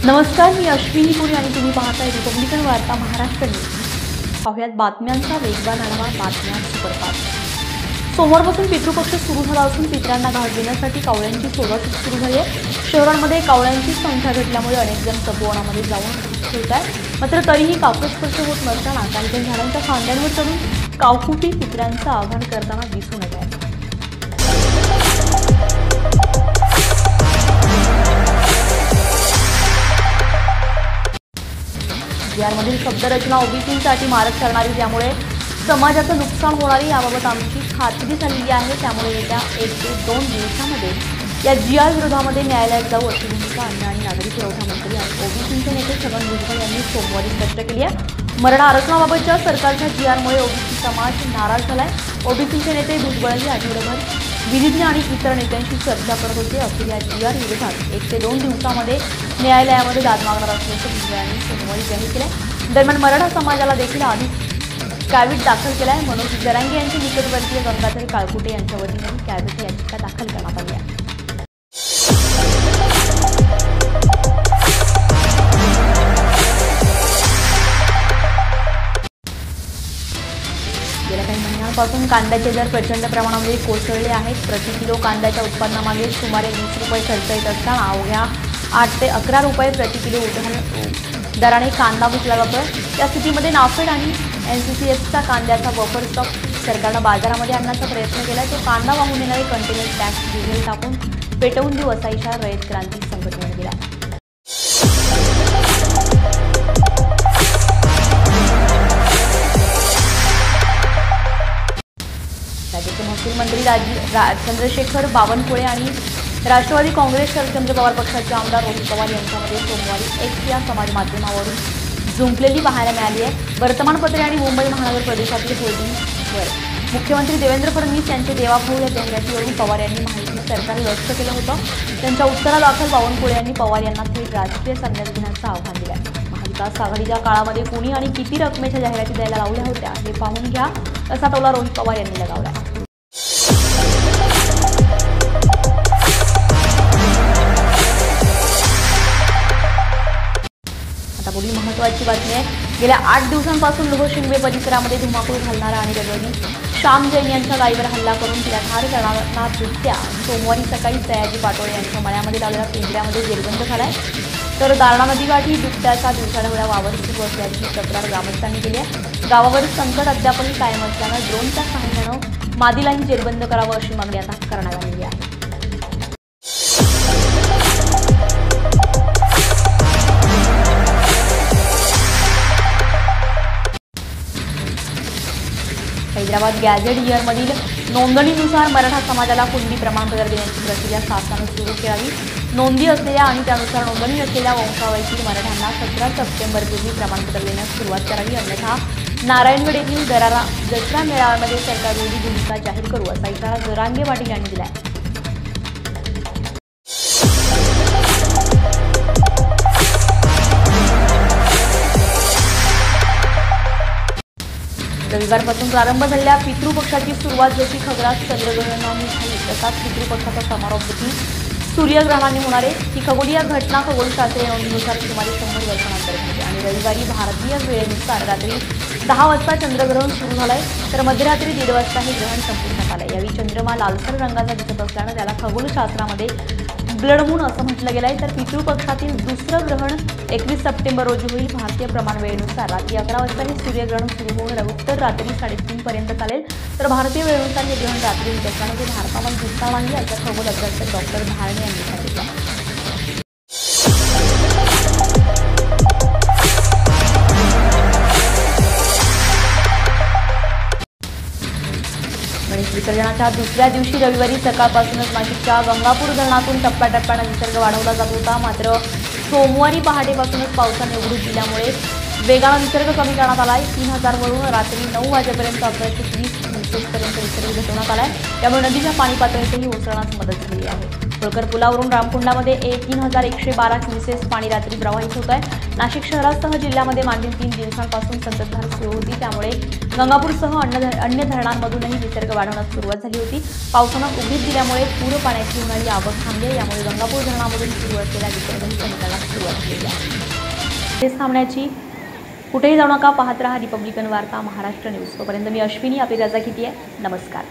नमस्कार, मी अश्विनी पुरी आणि तुम्ही पाहताय रिपब्लिकन वार्ता महाराष्ट्र न्यूज। पाहुयात बातम्यांचा वेगवान आढावा। बातम्या सुपरफास्ट। सोमवारपासून पितृपक्ष सुरू झाला असून पितरांना घाट देण्यासाठी कावळ्यांची शोधाशोध सुरू झाली आहे। शहरांमध्ये कावळ्यांची संख्या घटल्यामुळे अनेक जण तपोवनामध्ये जाऊन खेळतात, मात्र तरीही कावळस्पर्श होत नसताना काही जण झाडांच्या फांद्यांवर चढून कावकुटी पितरांचं आवाहन करताना दिसून येत आहे। बिहारमधील शब्दरचना ओबीसींसाठी मारक ठरणारी, त्यामुळे समाजाचं नुकसान होणारी याबाबत आमची खात्री झालेली आहे। त्यामुळे येत्या 1 ते 2 दिवसांमध्ये या जीआर विरोधामध्ये न्यायालयात जाऊ अशी भूमिका अन्न आणि नागरी पुरवठा मंत्री आणि ओबीसींचे नेते छगन भुजबळ यांनी सोमवारी स्पष्ट केली आहे। मराठा आरक्षणाबाबतच्या सरकारच्या जीआरमुळे ओबीसी समाज नाराज झालाय। ओबीसींचे नेते भुजबळही आठवडाभर विधिज्ञ आणि इतर नेत्यांशी चर्चा करत होते। अखेर या जीआर विरोधात 1 ते 2 दिवसांमध्ये न्यायालयामध्ये दाद मागणार असल्याचं भुजबळांनी सोमवारी जाहीर केलं। दरम्यान मराठा समाजाला देखील आधीच कॅविट दाखल केलाय। मनोज जरांगे यांचे निकटवर्तीय गंगाधर काळकुटे यांच्या वतीने कॅविट याचिका दाखल करण्यात आली आहे। गेल्या काही महिन्यांपासून कांद्याचे दर प्रचंड प्रमाणामध्ये कोसळले आहेत। प्रति किलो कांद्याच्या उत्पन्नामागे सुमारे 20 रुपये खर्च येत असताना अवघ्या 8 ते 11 रुपये प्रति किलो दराने कांदा विकला जातो। या स्थितीमध्ये नाफेड आणि एनसीसीएफचा कांद्याचा बफर स्टॉक सरकारनं बाजारामध्ये आणण्याचा प्रयत्न केला। तो कांदा वाहून येणारे कंटेनर टॅक्स डिझेल टाकून पेटवून देऊ असा इशारा रयत क्रांती संघटनेने दिला। राज्याचे महसूल मंत्री चंद्रशेखर बावनकुळे आणि राष्ट्रवादी काँग्रेस शरदचंद्र पवार पक्षाचे आमदार रोहित पवार यांच्यामध्ये सोमवारी एक्स या समाज माध्यमावरून जुंपलेली पाहायला मिळाली आहे। वर्तमानपत्रे आणि मुंबई महानगर प्रदेशातील होर्डिंग्सवर मुख्यमंत्री देवेंद्र फडणवीस यांचे देवाभाऊ या जाहिरातीवरून पवार यांनी माहिती सरकारने व्यक्त केलं होतं। त्यांच्या उत्तरादाखल बावनकुळे यांनी पवार यांना थेट राजकीय संन्यास घेण्याचं आव्हान दिलं आहे। महाविकास आघाडीच्या काळामध्ये कोणी आणि किती रकमेच्या जाहिराती द्यायला लावल्या होत्या हे पाहून घ्या, असा टोला रोहित पवार यांनी लगावला। आता पुढील महत्त्वाची बातमी आहे। गेल्या 8 दिवसांपासून लोहशिंगवे परिसरामध्ये धुमाकूळ घालणारा आणि रविवारी श्याम जैन यांच्या गायीवर हल्ला करून तिला ठार करणारा बिबट्या सोमवारी सकाळी सयाजी पाटोळे यांच्या मळ्यामध्ये लावलेल्या पिंजऱ्यामध्ये जेरबंद झालाय। तर दारणा नदीकाठी बिबट्याचा दिवसाढवळ्या वावर सुरू असल्याची तक्रार ग्रामस्थांनी केली आहे। गावावर संकट अद्यापही कायम असल्यानं ड्रोनच्या सहाय्यानं मादीलाही जेरबंद करावं अशी मागणी आता करण्यात आलेली आहे। हैदराबाद गॅझेट इयरमधील नोंदणीनुसार मराठा समाजाला कुणबी प्रमाणपत्र देण्याची प्रक्रिया शासनाने सुरू करावी। नोंदी असलेल्या आणि त्यानुसार नोंदणी असलेल्या वंशावळीतील मराठ्यांना 17 सप्टेंबरपूर्वी प्रमाणपत्र देण्यास सुरुवात करावी, अन्यथा नारायणगड येथील दसरा मेळाव्यामध्ये सरकारविरोधी भूमिका जाहीर करू असा इशारा जरांगे पाटील यांनी दिला आहे। रविवारपासून प्रारंभ झालेल्या पितृपक्षाची सुरुवात जशी खगोलात चंद्रग्रहणाने झाली, तसाच पितृपक्षाचा समारोप देखील सूर्यग्रहणाने होणार आहे। ही खगोलीय घटना खगोलशास्त्रीय नोंदीनुसार सुमारे 100 वर्षानंतर घडली आणि रविवारी भारतीय वेळेनुसार रात्री 10 वाजता चंद्रग्रहण सुरू झालंय, तर मध्यरात्री 1:30 वाजता हे ग्रहण संपुष्टात आलंय। यावेळी चंद्रमा लालसर रंगाचा दिसत असल्यानं त्याला खगोलशास्त्रामध्ये ब्लड मून असं म्हटलं गेलंय। तर पितृपक्षातील दुसरं ग्रहण 21 सप्टेंबर रोजी होईल। भारतीय प्रमाण वेळेनुसार रात्री 11 वाजता हे सूर्यग्रहण सुरू होऊन उत्तर रात्री 3:30 पर्यंत चालेल। तर भारतीय वेळेनुसार हे ग्रहण रात्री होत असल्यानं ते भारतामध्ये दिसणार नाही असं खगोल अभ्यासक डॉक्टर धारणे यांनी सांगितलं। गणेश विसर्जनाच्या दुसऱ्या दिवशी रविवारी सकाळपासूनच नाशिकच्या गंगापूर धरणातून टप्प्याटप्प्याने विसर्ग वाढवला जात होता, मात्र सोमवारी पहाटेपासूनच पावसाने उघडीप दिल्यामुळे वेगानं विसर्ग कमी करण्यात आलाय। 3000 वरून रात्री 9 वाजेपर्यंत 1120 क्युसेक्सपर्यंत विसर्ग घटवण्यात आलाय। त्यामुळे नदीच्या पाणी पातळीतही ओसरण्यास मदत झाली आहे। होळकर पुलावरून रामकुंडामध्ये 3112 क्युसेस पाणी रात्री प्रवाहित होत आहे। नाशिक शहरासह जिल्ह्यामध्ये मागील 3 दिवसांपासून संततधार सुरू होती, त्यामुळे गंगापूरसह अन्य धरणांमधूनही विसर्ग वाढवण्यास सुरुवात झाली होती। पावसानं उघडीप दिल्यामुळे पूर पाण्याची होणारी आवक थांबली आहे, यामुळे गंगापूर धरणामधून सुरू असलेल्या विसर्गही कमी करण्यास सुरुवात केली आहे। तेच थांबण्याची कुठेही जाऊ नका, पाहत रहा रिपब्लिकन वार्ता महाराष्ट्र न्यूज। तोपर्यंत मी अश्विनी आपली रजा घेते आहे। नमस्कार।